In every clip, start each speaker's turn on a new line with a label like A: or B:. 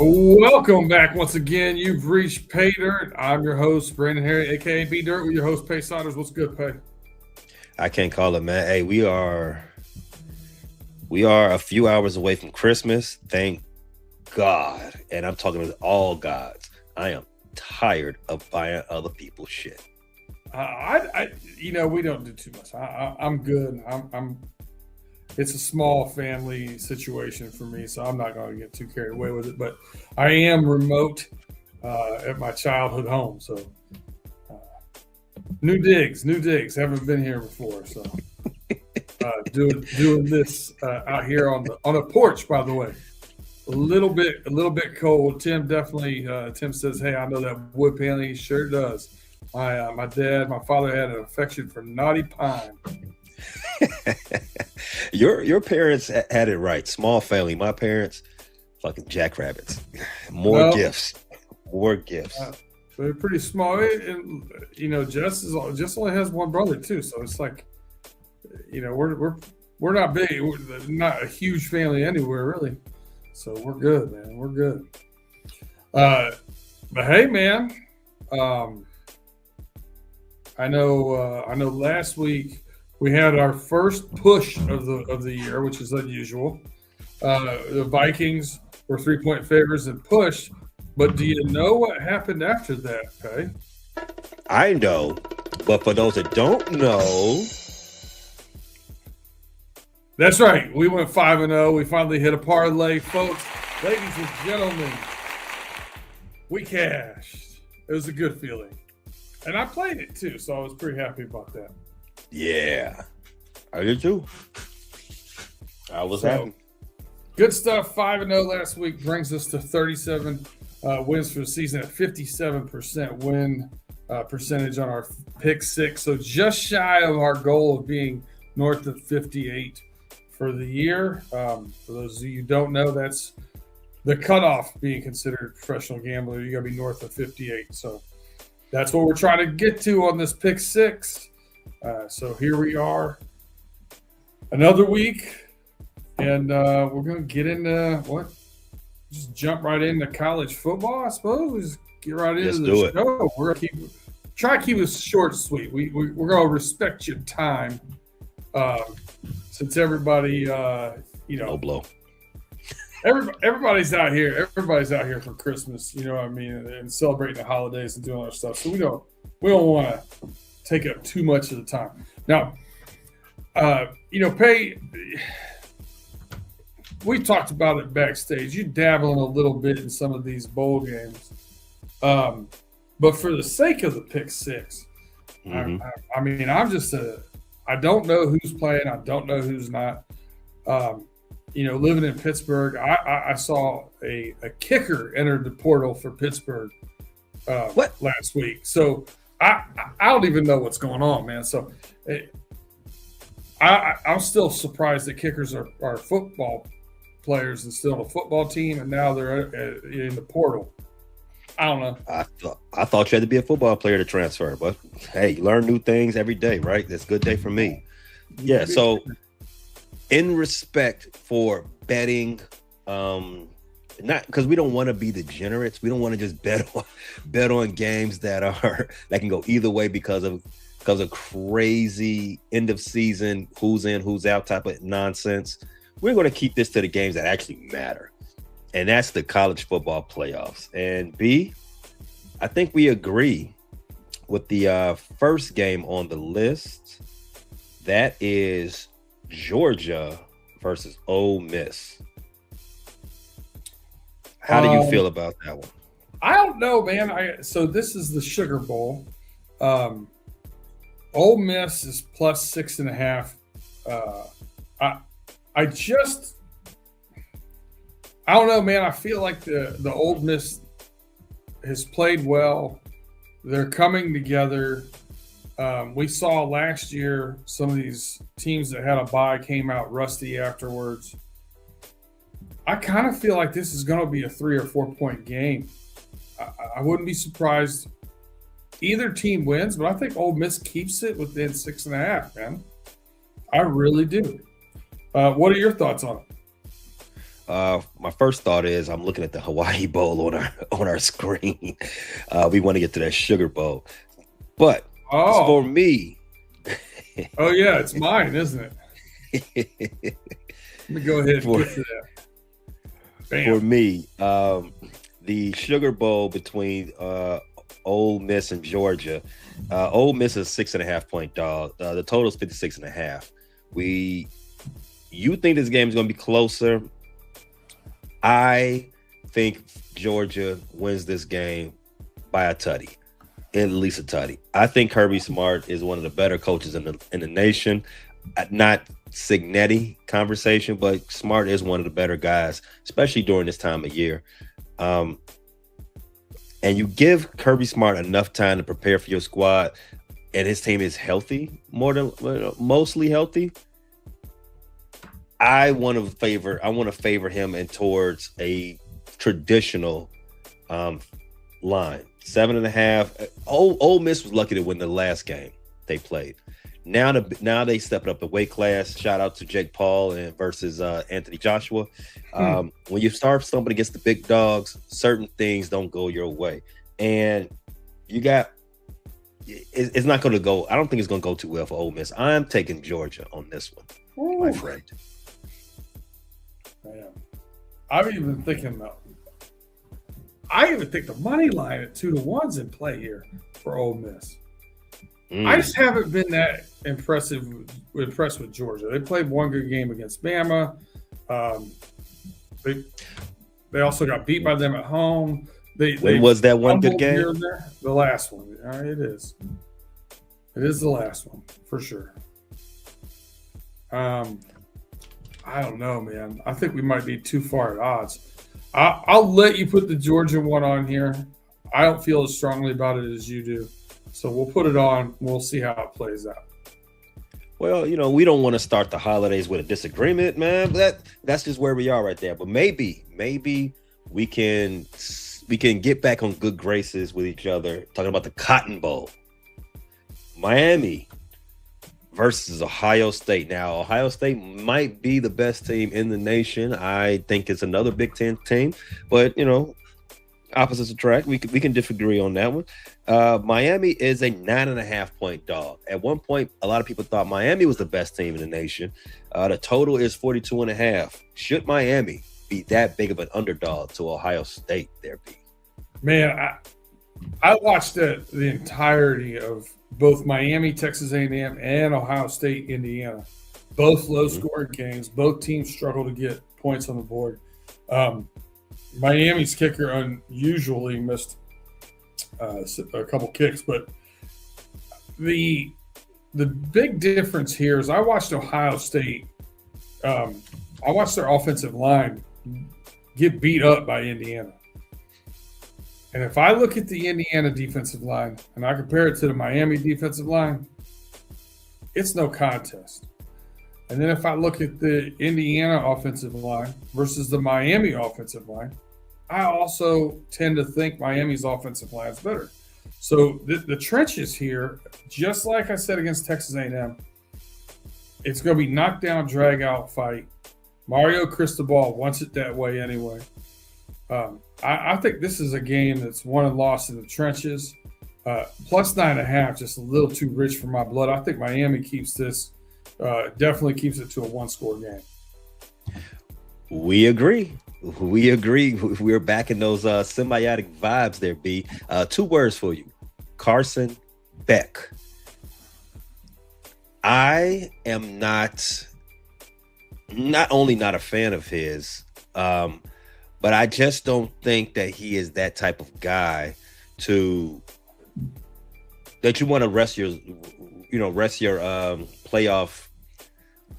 A: Welcome back once again. You've reached Pay Dirt. I'm your host, Brandon Herriott, aka B Dirt, with your host, Pay Saunders. What's good, Pay?
B: I can't call it, man. Hey, we are a few hours away from Christmas. Thank God. And I'm talking with all gods. I am tired of buying other people's shit.
A: We don't do too much. I'm good. It's a small family situation for me, so I'm not going to get too carried away with it. But I am remote at my childhood home, so new digs. Haven't been here before, so doing this out here on a porch. By the way, a little bit cold. Tim says, "Hey, I know that wood panel." He sure does. My father had an affection for knotty pine.
B: Your parents had it right. Small family. My parents, fucking jackrabbits. More gifts.
A: They're pretty small. And, Jess only has one brother too, so it's like, we're not big. We're not a huge family anywhere really, so we're good, man. We're good. But hey, man, I know last week we had our first push of the year, which is unusual. The Vikings were 3-point favorites and pushed, but do you know what happened after that, Pay?
B: I know, but for those that don't know,
A: that's right. We went 5-0. We finally hit a parlay, folks. Ladies and gentlemen, we cashed. It was a good feeling, and I played it too, so I was pretty happy about that.
B: Yeah, I did too. I was happy.
A: Good stuff. 5-0 last week brings us to 37 wins for the season at 57% win percentage on our pick six. So just shy of our goal of being north of 58 for the year. For those of you who don't know, that's the cutoff being considered a professional gambler. You got to be north of 58. So that's what we're trying to get to on this pick six. So here we are, another week, and we're going to get into just jump right into college football, I suppose. We just get right into the show. We're going to try to keep it short and sweet. We're going to respect your time, since everybody,
B: no blow.
A: Everybody's out here. Everybody's out here for Christmas. You know what I mean, and celebrating the holidays and doing other stuff. So we don't want to take up too much of the time. Now, Pay, we talked about it backstage. You dabbling a little bit in some of these bowl games. But for the sake of the pick six, I don't know who's playing. I don't know who's not. Living in Pittsburgh, I saw a kicker enter the portal for Pittsburgh last week. So I don't even know what's going on, man. So I'm still surprised that kickers are football players and still a football team, and now they're in the portal. I don't know.
B: I thought you had to be a football player to transfer, but hey, you learn new things every day, right? That's a good day for me. Yeah. So, in respect for betting, not because we don't want to be degenerates. We don't want to just bet on games that can go either way because of crazy end of season, who's in, who's out type of nonsense. We're going to keep this to the games that actually matter, and that's the college football playoffs. And B, I think we agree with the first game on the list. That is Georgia versus Ole Miss. How do you feel about that one?
A: I don't know, man. So this is the Sugar Bowl. Ole Miss is plus 6.5. I don't know, man. I feel like the Ole Miss has played well. They're coming together. We saw last year some of these teams that had a bye came out rusty afterwards. I kind of feel like this is going to be a 3 or 4 point game. I wouldn't be surprised either team wins, but I think Ole Miss keeps it within 6.5, man. I really do. What are your thoughts on it?
B: my first thought is I'm looking at the Hawaii Bowl on our screen. We want to get to that Sugar Bowl, but for
A: Oh,
B: me,
A: oh yeah, it's mine, isn't it? Let me go ahead and
B: for
A: get to that.
B: for
A: Bam.
B: me, the Sugar Bowl between Ole Miss and Georgia. Ole Miss is 6.5 point dog. The total is 56.5. You think this game is going to be closer? I think Georgia wins this game by a tutty, at least a tutty. I think Kirby Smart is one of the better coaches in the nation. Not Signetti conversation, but Smart is one of the better guys, especially during this time of year. And you give Kirby Smart enough time to prepare for your squad, and his team is healthy, mostly healthy. I want to favor him and towards a traditional line. 7.5. Ole Miss was lucky to win the last game they played. Now they stepped up the weight class. Shout out to Jake Paul and versus Anthony Joshua. When you start stumbling against the big dogs, certain things don't go your way, and it's not going to go. I don't think it's going to go too well for Ole Miss. I'm taking Georgia on this one, my friend.
A: Man. I even think the money line at 2-1's in play here for Ole Miss. I just haven't been that impressed with Georgia. They played one good game against Bama. They also got beat by them at home.
B: When was that one good game?
A: The last one. It is. It is the last one for sure. I don't know, man. I think we might be too far at odds. I'll let you put the Georgia one on here. I don't feel as strongly about it as you do. So we'll put it on. We'll see how it plays out.
B: Well, we don't want to start the holidays with a disagreement, man. But that's just where we are right there. But maybe we can get back on good graces with each other. Talking about the Cotton Bowl, Miami versus Ohio State. Now, Ohio State might be the best team in the nation. I think it's another Big Ten team, but opposites attract. We can disagree on that one. Miami is a 9.5 point dog. At one point, a lot of people thought Miami was the best team in the nation. The total is 42.5. Should Miami be that big of an underdog to Ohio State? There be.
A: Man, I watched the entirety of both Miami, Texas A&M, and Ohio State, Indiana. Both low-scoring games. Both teams struggle to get points on the board. Miami's kicker unusually missed a couple kicks, but the big difference here is I watched Ohio State. I watched their offensive line get beat up by Indiana. And if I look at the Indiana defensive line and I compare it to the Miami defensive line, it's no contest. And then if I look at the Indiana offensive line versus the Miami offensive line, I also tend to think Miami's offensive line is better. So the trenches here, just like I said against Texas A&M, it's going to be knockdown, drag-out fight. Mario Cristobal wants it that way anyway. I think this is a game that's won and lost in the trenches. Plus 9.5, just a little too rich for my blood. I think Miami keeps this, definitely keeps it to a one-score game.
B: We agree. We're back in those symbiotic vibes there, B. 2 words for you. Carson Beck. I am not only not a fan of his, but I just don't think that he is that type of guy that you want to rest your playoff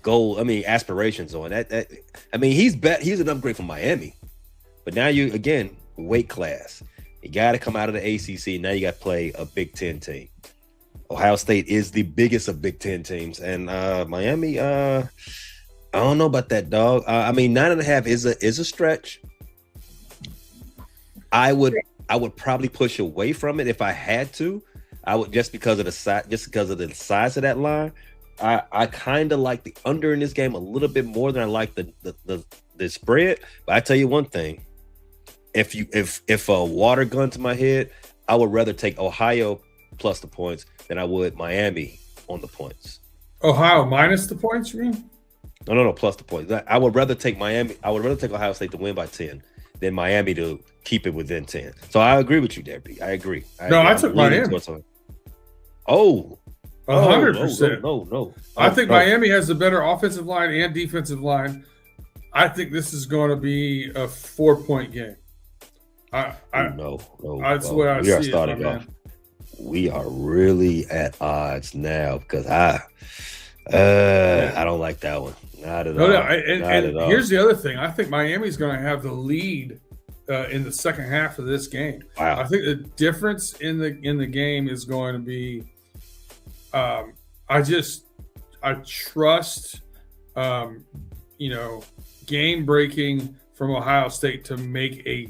B: goal. I mean, aspirations on that. I mean, he's an upgrade from Miami, but now you again weight class. You got to come out of the ACC. Now you got to play a Big Ten team. Ohio State is the biggest of Big Ten teams, and Miami. I don't know about that, dog. I mean, 9.5 is a stretch. I would probably push away from it if I had to. I would just because of the size of that line. I kind of like the under in this game a little bit more than I like the spread. But I tell you one thing: if a water gun to my head, I would rather take Ohio plus the points than I would Miami on the points.
A: Ohio minus the points, you mean?
B: No, plus the points. I would rather take Miami. I would rather take Ohio State to win by 10 than Miami to keep it within 10. So I agree with you there, B. I agree.
A: I took Miami. 100%.
B: No.
A: I think Miami has a better offensive line and defensive line. I think this is going to be a 4-point game.
B: No.
A: That's the way I see it.
B: Starting off. We are really at odds now because I don't like that one. Not at all.
A: And here's the other thing. I think Miami's going to have the lead in the second half of this game.
B: Wow.
A: I think the difference in the game is going to be. I trust, game breaking from Ohio State to make a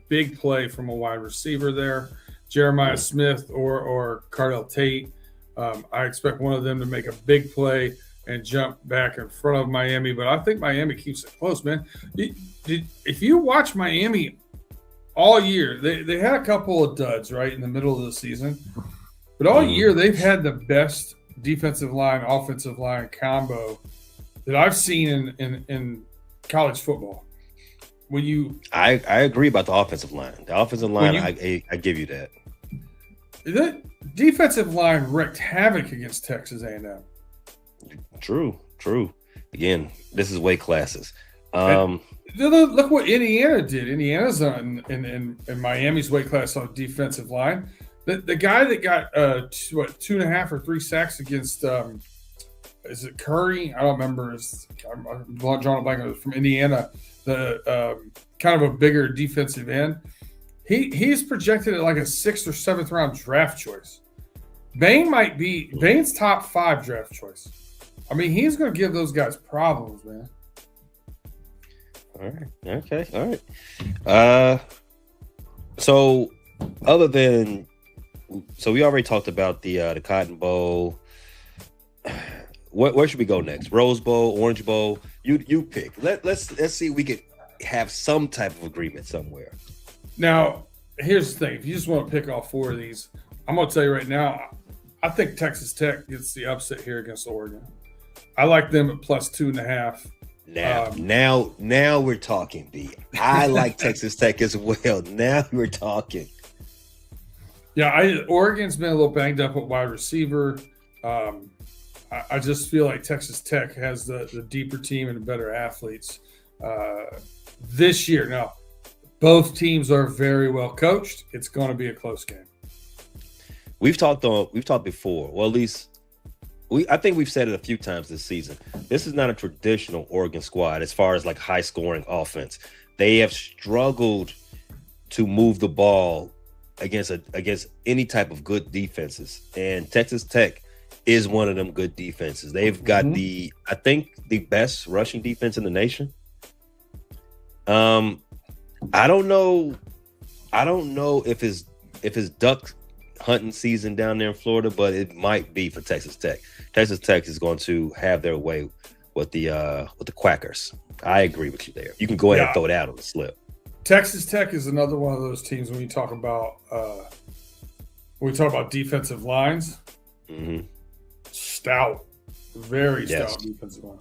A: big play from a wide receiver there, Jeremiah Smith or Cardell Tate. I expect one of them to make a big play and jump back in front of Miami, but I think Miami keeps it close, man. If you watch Miami all year, they had a couple of duds right in the middle of the season, but all year they've had the best defensive line, offensive line combo that I've seen in college football.
B: I agree about the offensive line. The offensive line, I give you that.
A: The defensive line wreaked havoc against Texas A&M.
B: True. Again, this is weight classes.
A: Look what Indiana did. Indiana's in Miami's weight class on defensive line. The guy that got 2.5 or 3 sacks against is it Curry? I don't remember. I'm drawing a blank from Indiana. The kind of a bigger defensive end. He's projected at like a 6th or 7th round draft choice. Bain's top 5 draft choice. I mean, he's going to give those guys problems, man.
B: All right. Okay. All right. So we already talked about the Cotton Bowl. Where should we go next? Rose Bowl, Orange Bowl? You pick. Let's see if we could have some type of agreement somewhere.
A: Now, here's the thing. If you just want to pick all 4 of these, I'm going to tell you right now, I think Texas Tech gets the upset here against Oregon. I like them at plus 2.5.
B: Now we're talking, B. I like Texas Tech as well. Now we're talking.
A: Yeah, Oregon's been a little banged up at wide receiver. I just feel like Texas Tech has the deeper team and the better athletes this year. Now, both teams are very well coached. It's going to be a close game.
B: We've talked before. Well, at least I think we've said it a few times this season. This is not a traditional Oregon squad as far as like high scoring offense. They have struggled to move the ball against any type of good defenses, and Texas Tech is one of them good defenses. They've got the best rushing defense in the nation. I don't know if it's duck hunting season down there in Florida, but it might be for Texas Tech. Texas Tech is going to have their way with the Quackers. I agree with you there. You can go ahead and throw it out on the slip.
A: Texas Tech is another one of those teams when we talk about defensive lines. Mm-hmm. Stout, very stout defensive line.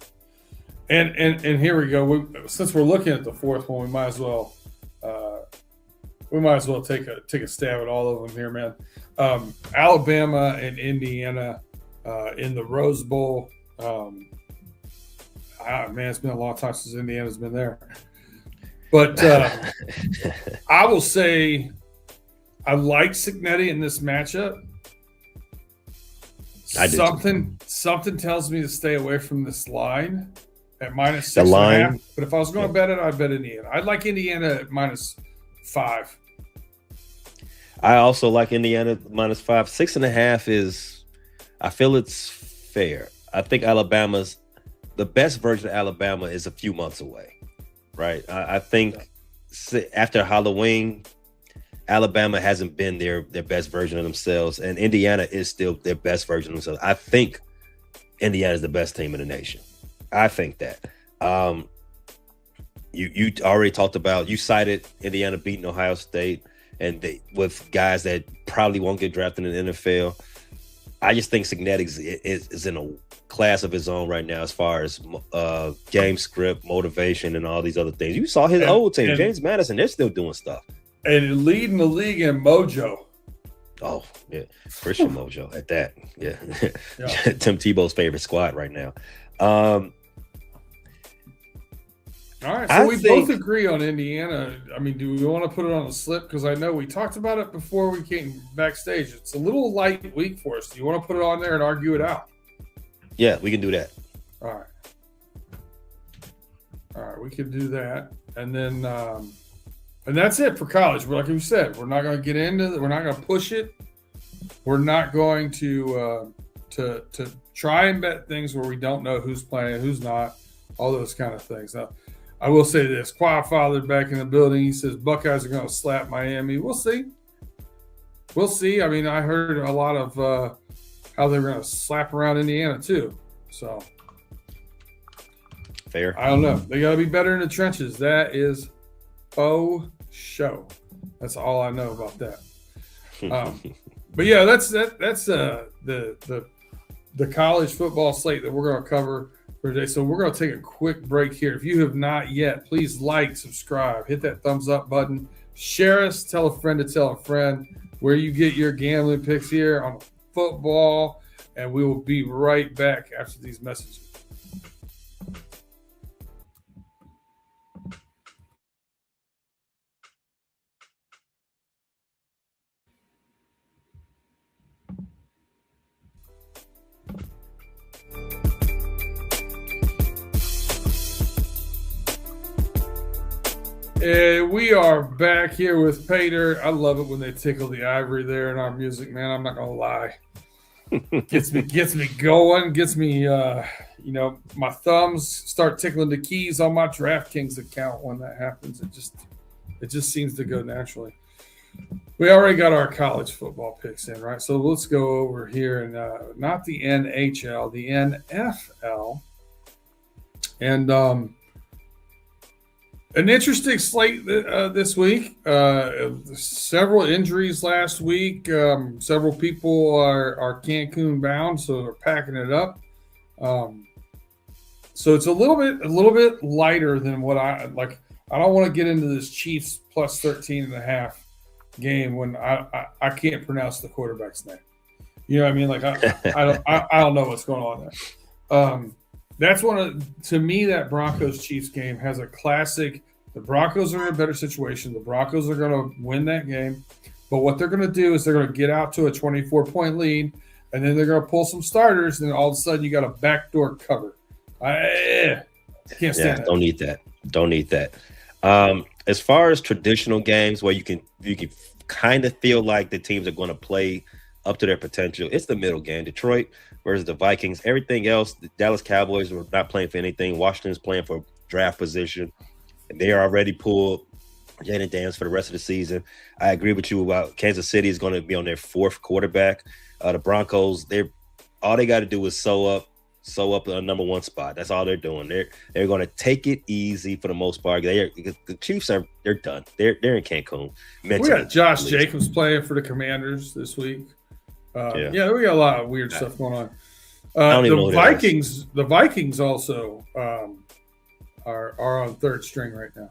A: And here we go. Since we're looking at the 4th one, we might as well take a stab at all of them here, man. Alabama and Indiana in the Rose Bowl. Man, it's been a long time since Indiana's been there. But I will say I like Cignetti in this matchup. Something tells me to stay away from this line at minus 6.5. But if I was going to bet it, I'd bet Indiana. I'd like Indiana at minus 5.
B: I also like Indiana minus 5. 6.5 is, I feel it's fair. I think the best version of Alabama is a few months away, right? I think after Halloween, Alabama hasn't been their best version of themselves, and Indiana is still their best version of themselves. I think Indiana's the best team in the nation. I think that. You already talked about, you cited Indiana beating Ohio State and with guys that probably won't get drafted in the NFL. I just think Signetics is in a class of his own right now as far as game script, motivation, and all these other things. You saw his old team, James Madison, they're still doing stuff.
A: And leading the league in mojo.
B: Oh, yeah. Christian mojo at that. Yeah. Tim Tebow's favorite squad right now.
A: All right, so we both agree on Indiana. I mean, do we want to put it on the slip? Because I know we talked about it before we came backstage. It's a little light week for us. Do you want to put it on there and argue it out?
B: Yeah, we can do that.
A: All right, we can do that. And then and that's it for college. But like we said, we're not going to get into it. We're not going to push it. We're not going to try and bet things where we don't know who's playing, who's not, all those kind of things. Now, I will say this, Quiet Father back in the building, he says Buckeyes are going to slap Miami. We'll see. I mean, I heard a lot of how they're going to slap around Indiana too. So,
B: fair.
A: I don't know. They got to be better in the trenches. That is show. That's all I know about that. But yeah, that's the college football slate that we're going to cover for today. So we're going to take a quick break here. If you have not yet, please like, subscribe, hit that thumbs up button, share us, tell a friend to tell a friend where you get your gambling picks here on football, and we will be right back after these messages. We are back here with Pater. I love it when they tickle the ivory there in our music, man. I'm not gonna lie. Gets me going. Gets me, my thumbs start tickling the keys on my DraftKings account when that happens. It just seems to go naturally. We already got our college football picks in, right? So let's go over here and not the NHL, the NFL, and an interesting slate this week. Several injuries last week. Several people are Cancun bound, so they're packing it up. So it's a little bit lighter than what I like. I don't want to get into this Chiefs plus 13.5 game when I can't pronounce the quarterback's name. You know what I mean? Like I don't know what's going on there. That's to me, that Broncos Chiefs game has a classic. The Broncos are in a better situation. The Broncos are going to win that game. But what they're going to do is they're going to get out to a 24-point lead, and then they're going to pull some starters, and then all of a sudden you got a backdoor cover. I can't stand that.
B: Don't need that. As far as traditional games where you can kind of feel like the teams are going to play up to their potential, it's the middle game. Detroit versus the Vikings. Everything else, the Dallas Cowboys were not playing for anything. Washington's playing for draft position. And they are already pulled Jaden Daniels for the rest of the season. I agree with you about Kansas City is going to be on their fourth quarterback. The Broncos, all they got to do is sew up a number one spot. That's all they're doing. They're going to take it easy for the most part. The Chiefs they're done. They're in Cancun.
A: We got Josh Jacobs playing for the Commanders this week. We got a lot of weird stuff going on. The Vikings also are on third string right now.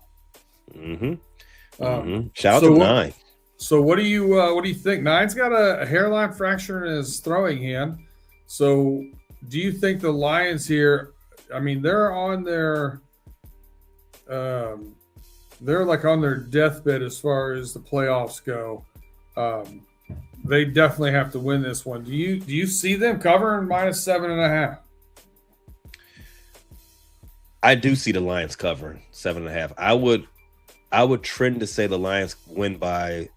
B: Shout out to Nine.
A: So what do you think? Nine's got a hairline fracture in his throwing hand. So do you think the Lions here? I mean, they're on their on their deathbed as far as the playoffs go. They definitely have to win this one. Do you see them covering -7.5?
B: I do see the Lions covering 7.5. I would trend to say the Lions win by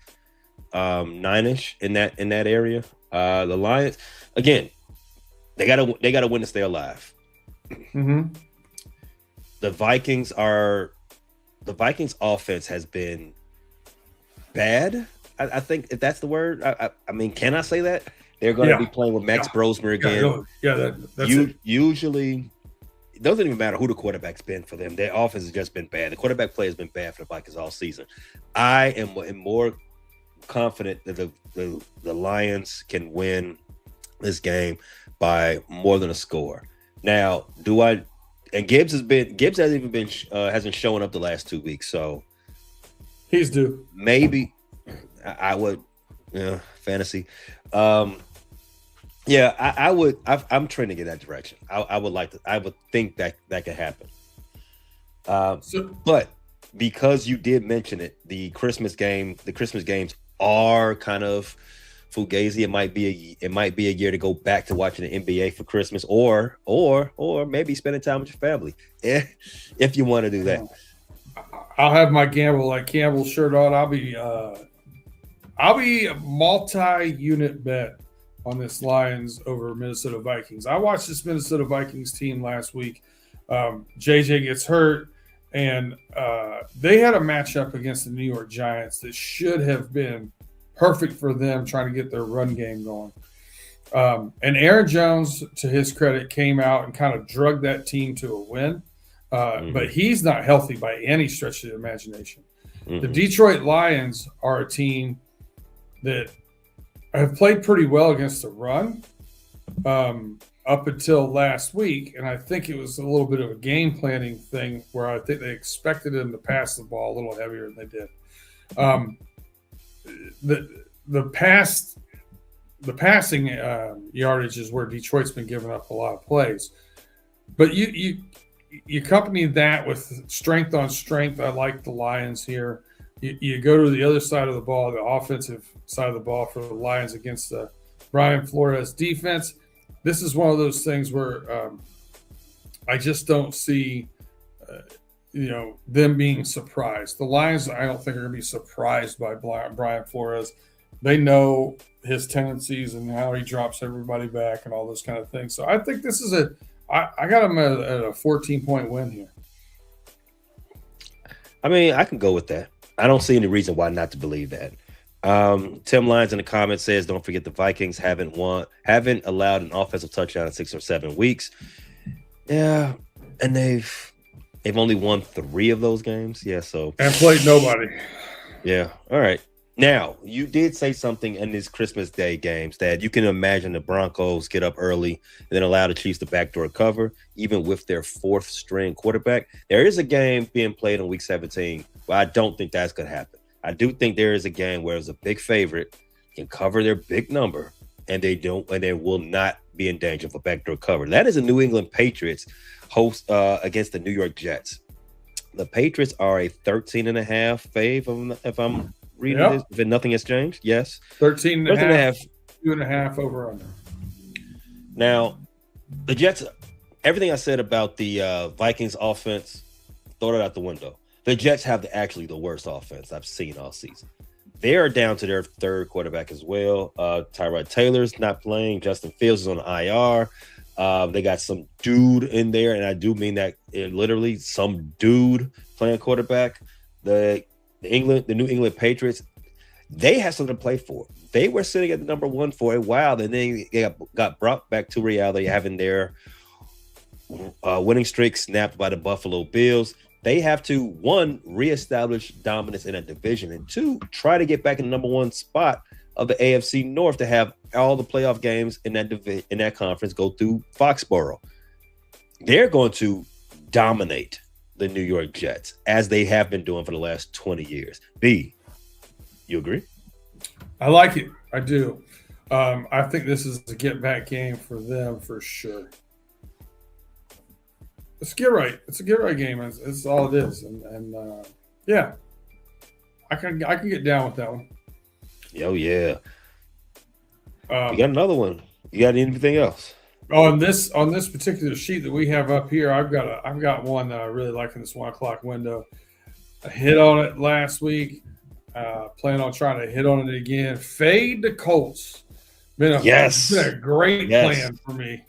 B: 9-ish in that area. The Lions, again, they gotta win to stay alive.
A: Mm-hmm.
B: The Vikings offense has been bad. I think if that's the word. I mean, can I say that? They're going to
A: Yeah.
B: be playing with Max Brosmer again.
A: That's it.
B: Usually, it doesn't even matter who the quarterback's been for them. Their offense has just been bad. The quarterback play has been bad for the Vikings all season. I am more confident that the Lions can win this game by more than a score. Now, and Gibbs hasn't shown up the last 2 weeks, so
A: he's due.
B: Maybe I would, fantasy. I would. I'm trending in that direction. I would think that could happen. But because you did mention it, the Christmas games are kind of fugazi. It might be a year to go back to watching the NBA for Christmas, or maybe spending time with your family, if you want to do that.
A: I'll have my gamble like Campbell's shirt on. I'll be a multi-unit bet on this Lions over Minnesota Vikings. I watched this Minnesota Vikings team last week. JJ gets hurt, and they had a matchup against the New York Giants that should have been perfect for them trying to get their run game going. And Aaron Jones, to his credit, came out and kind of drugged that team to a win. But he's not healthy by any stretch of the imagination. The Detroit Lions are a team that have played pretty well against the run up until last week, and I think it was a little bit of a game planning thing where I think they expected them to pass the ball a little heavier than they did. The passing yardage is where Detroit's been giving up a lot of plays, but you accompany that with strength on strength. I like the Lions here. You go to the other side of the ball, the offensive side of the ball for the Lions against the Brian Flores defense. This is one of those things where I just don't see, them being surprised. The Lions, I don't think are going to be surprised by Brian Flores. They know his tendencies and how he drops everybody back and all those kind of things. So I think this is I got him at a 14-point win here.
B: I mean, I can go with that. I don't see any reason why not to believe that. Tim Lyons in the comments says, don't forget the Vikings haven't allowed an offensive touchdown in 6 or 7 weeks. Yeah, and they've only won 3 of those games. Yeah, so
A: and played nobody.
B: Yeah, all right. Now, you did say something in these Christmas Day games that you can imagine the Broncos get up early and then allow the Chiefs to backdoor cover, even with their 4th string quarterback. There is a game being played on week 17, but I don't think that's going to happen. I do think there is a game where it's a big favorite can cover their big number, and they will not be in danger of a backdoor cover. That is a New England Patriots host against the New York Jets. The Patriots are a 13.5 fave, if I'm reading this, if nothing has changed. Yes.
A: 13.5, 2.5 over under.
B: Now, the Jets, everything I said about the Vikings offense, throw it out the window. The Jets have actually the worst offense I've seen all season. They are down to their 3rd quarterback as well. Tyrod Taylor's not playing. Justin Fields is on IR. They got some dude in there, and I do mean that literally some dude playing quarterback. The New England Patriots, they have something to play for. They were sitting at the number 1 for a while, and then they got brought back to reality, having their winning streak snapped by the Buffalo Bills. They have to, 1, reestablish dominance in that division, and 2, try to get back in the number 1 spot of the AFC North to have all the playoff games in that conference go through Foxborough. They're going to dominate the New York Jets, as they have been doing for the last 20 years. B, you agree?
A: I like it. I do. I think this is a get-back game for them for sure. It's get right. It's a get right game. It's all it is, and yeah, I can get down with that one.
B: Oh yeah. You got another one. You got anything else?
A: On this particular sheet that we have up here, I've got one that I really like in this 1 o'clock window. I hit on it last week. Plan on trying to hit on it again. Fade the Colts. Been a great plan for me.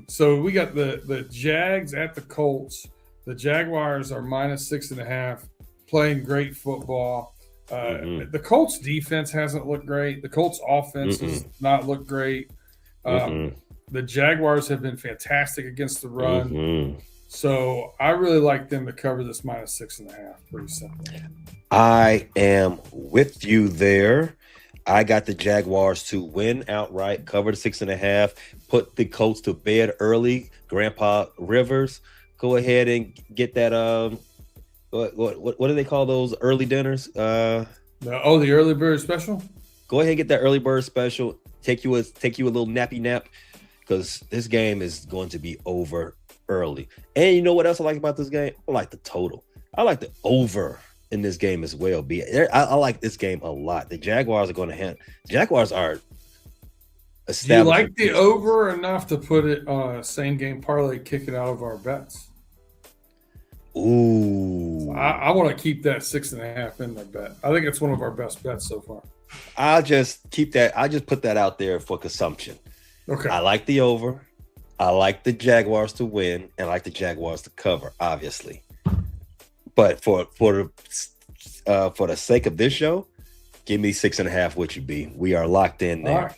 A: So we got the Jags at the Colts. The Jaguars are -6.5, playing great football. The Colts defense hasn't looked great. The Colts offense has not looked great. The Jaguars have been fantastic against the run. So I really like them to cover this -6.5. Pretty simple.
B: I am with you there. I got the Jaguars to win outright, cover the 6.5, put the Colts to bed early. Grandpa Rivers, go ahead and get that. What do they call those early dinners?
A: The early bird special.
B: Go ahead and get that early bird special. Take you a little nappy nap, because this game is going to be over early. And you know what else I like about this game? I like the total. I like the over in this game as well. I like this game a lot. The Jaguars are going to hand. Jaguars are established.
A: Do you like the over enough to put it on a same game parlay, kick it out of our bets?
B: Ooh.
A: I want to keep that 6.5 in their bet. I think it's one of our best bets so far.
B: I'll just keep that. I'll just put that out there for consumption.
A: Okay.
B: I like the over. I like the Jaguars to win, and I like the Jaguars to cover, obviously. But for the sake of this show, give me 6.5. What you be? We are locked in there.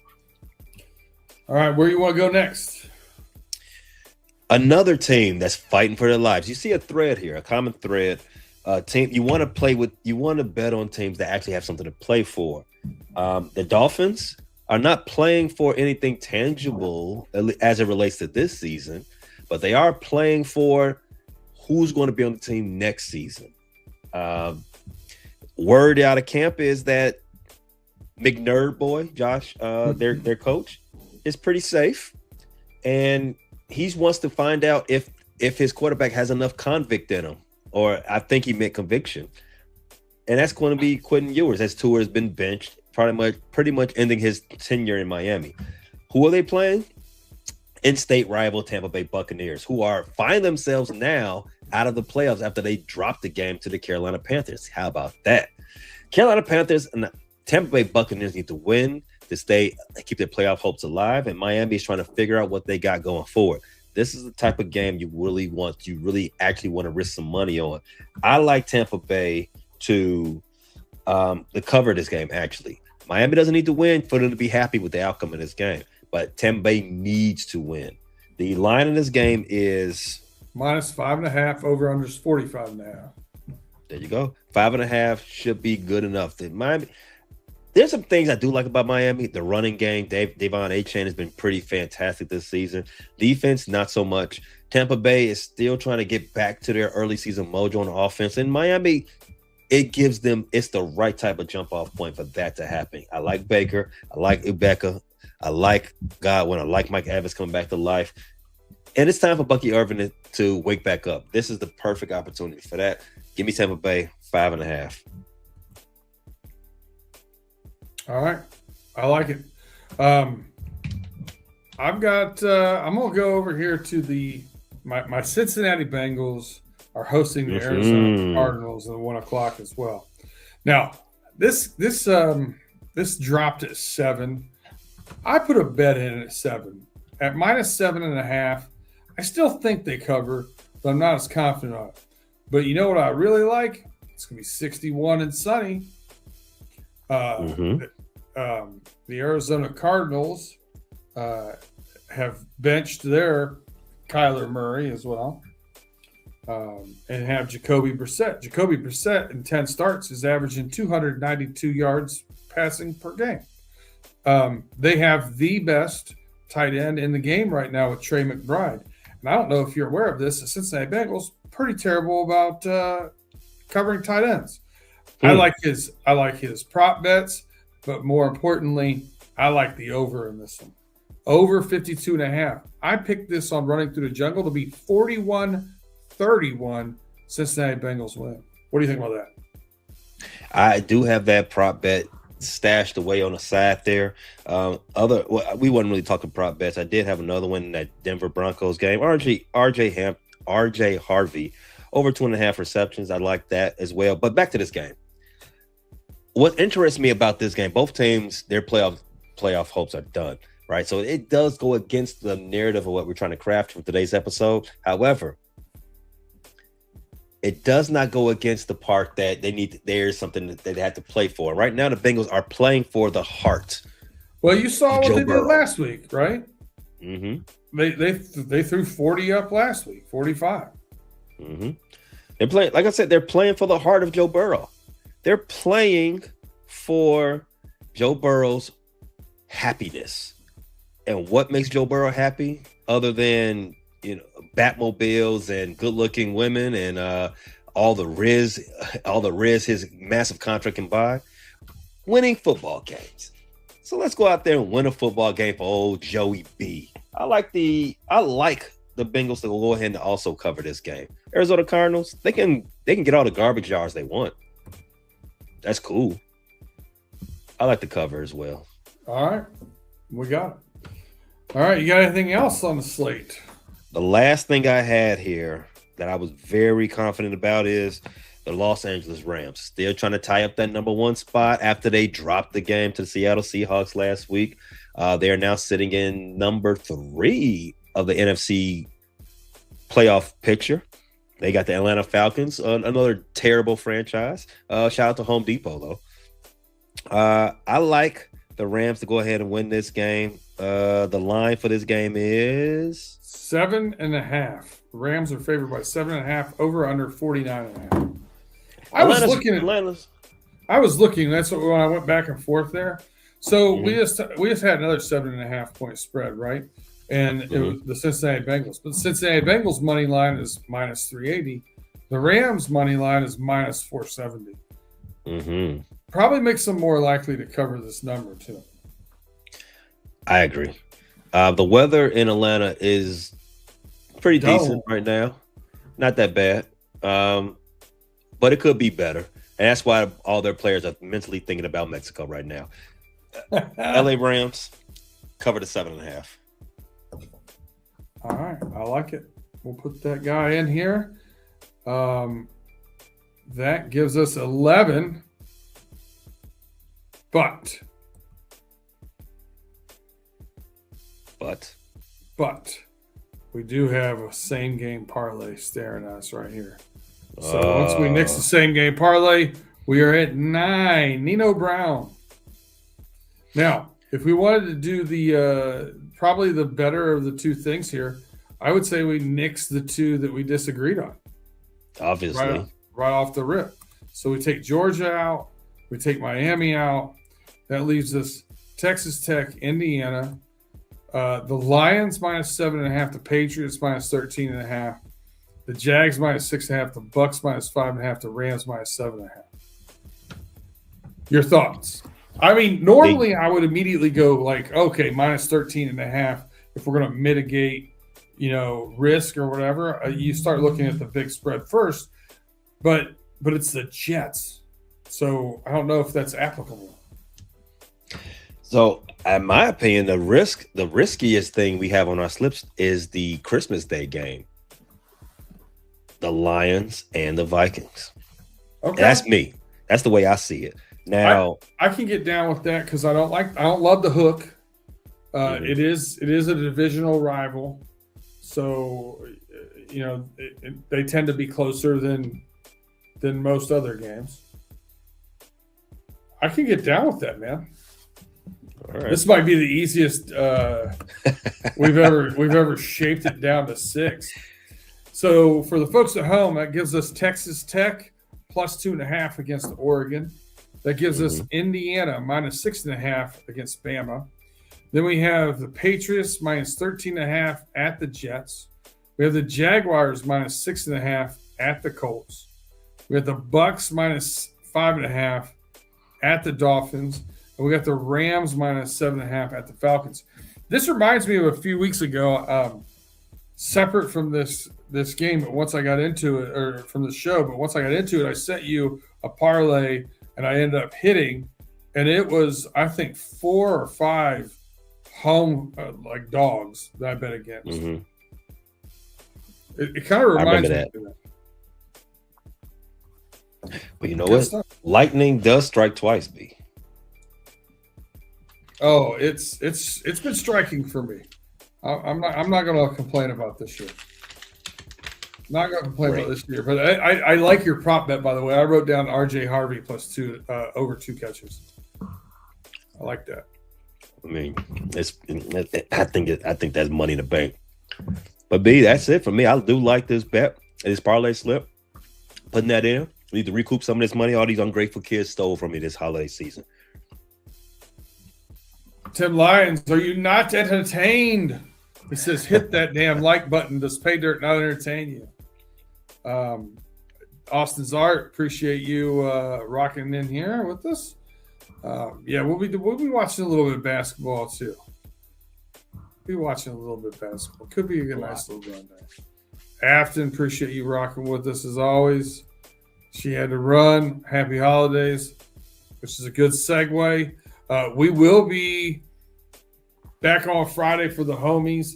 A: All right. Where you want to go next?
B: Another team that's fighting for their lives. You see a thread here, a common thread. Team you want to bet on teams that actually have something to play for. The Dolphins are not playing for anything tangible as it relates to this season, but they are playing for who's going to be on the team next season. Word out of camp is that McNerd boy, Josh, their coach, is pretty safe, and he wants to find out if his quarterback has enough convict in him, or I think he meant conviction, and that's going to be Quentin Ewers, as Tua has been benched, pretty much ending his tenure in Miami. Who are they playing? In-state rival Tampa Bay Buccaneers, who find themselves now out of the playoffs after they dropped the game to the Carolina Panthers. How about that? Carolina Panthers and the Tampa Bay Buccaneers need to win to keep their playoff hopes alive, and Miami is trying to figure out what they got going forward. This is the type of game you really actually want to risk some money on. I like Tampa Bay to cover this game, actually. Miami doesn't need to win for them to be happy with the outcome of this game, but Tampa Bay needs to win. The line in this game is
A: -5.5, over under 45.5.
B: There you go. 5.5 should be good enough. There's some things I do like about Miami. The running game, Devon Achane has been pretty fantastic this season. Defense, not so much. Tampa Bay is still trying to get back to their early season mojo on offense. And Miami, it's the right type of jump off point for that to happen. I like Baker. I like Ibeka. I like Godwin. I like Mike Evans coming back to life. And it's time for Bucky Irvin to wake back up. This is the perfect opportunity for that. Give me Tampa Bay 5.5.
A: All right. I like it. I'm going to go over here to my Cincinnati Bengals are hosting the Arizona Cardinals at 1 o'clock as well. Now, this dropped at 7. I put a bet in at 7. At -7.5, I still think they cover, but I'm not as confident on it. But you know what I really like? It's going to be 61 and sunny. The Arizona Cardinals have benched their Kyler Murray as well, and have Jacoby Brissett. Jacoby Brissett in 10 starts is averaging 292 yards passing per game. They have the best tight end in the game right now with Trey McBride. And I don't know if you're aware of this, the Cincinnati Bengals pretty terrible about covering tight ends. I like his prop bets, but more importantly, I like the over in this one. Over 52.5. I picked this on Running Through the Jungle to be 41-31 Cincinnati Bengals win. What do you think about that?
B: I do have that prop bet stashed away on the side there. We wasn't really talking prop bets. I did have another one in that Denver Broncos game. RJ Harvey over 2.5 receptions. I like that as well. But back to this game. What interests me about this game, both teams, their playoff hopes are done, right? So it does go against the narrative of what we're trying to craft for today's episode. However, it does not go against the part that they need. There's something that they have to play for. Right now, the Bengals are playing for the heart.
A: Well, you saw what
B: Joe
A: they
B: Burrow.
A: did last week, right?
B: Mm-hmm.
A: They threw 40 up last week, 45.
B: Mm-hmm. They're playing, like I said, they're playing for the heart of Joe Burrow. They're playing for Joe Burrow's happiness. And what makes Joe Burrow happy, other than Batmobiles and good-looking women and all the riz his massive contract can buy? Winning football games. So let's go out there and win a football game for old Joey B. I like the Bengals to go ahead and also cover this game. Arizona Cardinals, they can get all the garbage jars they want. That's cool. I like the cover as well.
A: All right. We got it. All right. You got anything else on the slate?
B: The last thing I had here that I was very confident about is the Los Angeles Rams. Still trying to tie up that number 1 spot after they dropped the game to the Seattle Seahawks last week. They are now sitting in number 3 of the NFC playoff picture. They got the Atlanta Falcons, another terrible franchise. Shout out to Home Depot, though. I like the Rams to go ahead and win this game. The line for this game is
A: 7.5. Rams are favored by 7.5, over under 49.5. I was looking. That's when I went back and forth there. So we just had another 7.5 point spread, right? And it was the Cincinnati Bengals. But the Cincinnati Bengals money line is minus 380. The Rams money line is minus 470. Probably makes them more likely to cover this number too.
B: I agree. The weather in Atlanta is pretty decent right now. Not that bad. But it could be better. And that's why all their players are mentally thinking about Mexico right now. LA Rams cover the 7.5.
A: All right. I like it. We'll put that guy in here. That gives us 11. But we do have a same game parlay staring at us right here. So once we nix the same game parlay, we are at 9. Nino Brown. Now, if we wanted to do the probably the better of the two things here, I would say we nix the two that we disagreed on.
B: Obviously.
A: Right off the rip. So we take Georgia out. We take Miami out. That leaves us Texas Tech, Indiana. The Lions minus 7.5. The Patriots minus 13.5. The Jags minus 6.5. The Bucks minus 5.5. The Rams minus 7.5. Your thoughts? I mean, normally I would immediately go like, okay, minus 13.5. If we're going to mitigate, risk or whatever, you start looking at the big spread first. But it's the Jets, so I don't know if that's applicable.
B: So, in my opinion, the riskiest thing we have on our slips is the Christmas Day game. The Lions and the Vikings. Okay. That's me. That's the way I see it. Now
A: I can get down with that because I don't love the hook. It is a divisional rival, so they tend to be closer than most other games. I can get down with that, man. All right. This might be the easiest we've ever shaped it down to 6. So for the folks at home, that gives us Texas Tech plus 2.5 against Oregon. That gives us Indiana minus 6.5 against Bama. Then we have the Patriots minus 13.5 at the Jets. We have the Jaguars minus 6.5 at the Colts. We have the Bucks minus 5.5 at the Dolphins. And we got the Rams minus 7.5 at the Falcons. This reminds me of a few weeks ago, separate from this game, but once I got into it, or from the show, but once I got into it, I sent you a parlay and I ended up hitting, and it was, I think, 4 or 5 home like dogs that I bet against. It kind of reminds me of that.
B: But you know what? Lightning does strike twice, B.
A: Oh, it's been striking for me. I'm not going to complain about this shit. Not going to complain about this year, but I like your prop bet, by the way. I wrote down RJ Harvey +2 over 2 catches. I like that.
B: I mean, I think that's money in the bank. But B, that's it for me. I do like this bet, this parlay slip. Putting that in, we need to recoup some of this money all these ungrateful kids stole from me this holiday season.
A: Tim Lyons, are you not entertained? He says, hit that damn like button. Does Pay Dirt not entertain you? Austin's Art, appreciate you rocking in here with us. Yeah, we'll be watching a little bit of basketball too. Be watching a little bit of basketball. Could be a nice little run there. Afton, appreciate you rocking with us as always. She had to run. Happy holidays, which is a good segue. We will be back on Friday for the homies.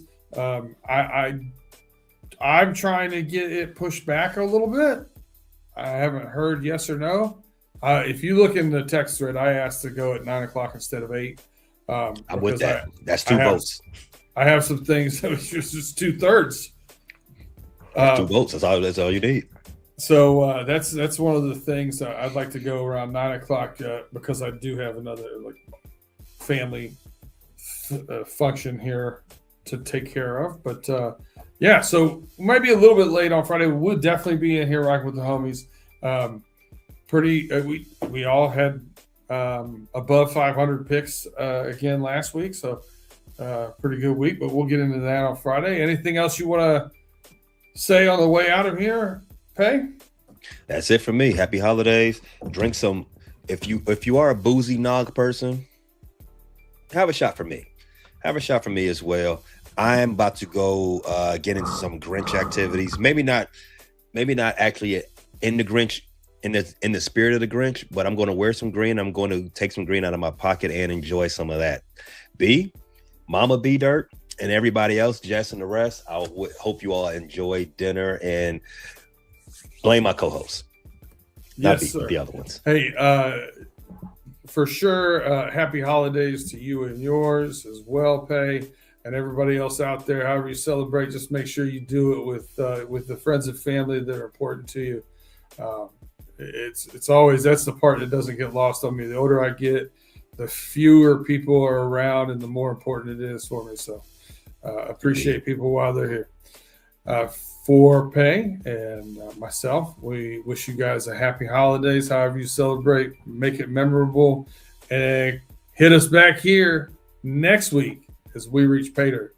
A: I'm trying to get it pushed back a little bit. I haven't heard yes or no. If you look in the text thread, I asked to go at 9:00 instead of 8.
B: I'm with that. That's 2 votes.
A: I have some things that was just 2/3.
B: 2 votes. That's all you need.
A: So that's one of the things I'd like to go around 9:00 because I do have another family function here to take care of. But yeah, so we might be a little bit late on Friday. We'll definitely be in here rocking with the homies. We all had above 500 picks again last week, so pretty good week. But we'll get into that on Friday. Anything else you want to say on the way out of here, Pay?
B: That's it for me. Happy holidays. Drink some. If you are a boozy nog person, have a shot for me. Have a shot for me as well. I am about to go get into some Grinch activities. Maybe not actually in the Grinch, in the spirit of the Grinch, but I'm going to wear some green. I'm going to take some green out of my pocket and enjoy some of that. B, Mama B Dirt, and everybody else, Jess and the rest, I hope you all enjoy dinner and blame my co-hosts.
A: Yes,
B: not the other ones.
A: Hey, for sure, happy holidays to you and yours as well, Pay, and everybody else out there. However you celebrate, just make sure you do it with the friends and family that are important to you. It's always, that's the part that doesn't get lost on me. The older I get, the fewer people are around and the more important it is for me. So appreciate people while they're here. For Pay and myself, we wish you guys a happy holidays. However you celebrate, make it memorable, and hit us back here next week as we reach Pay Dirt.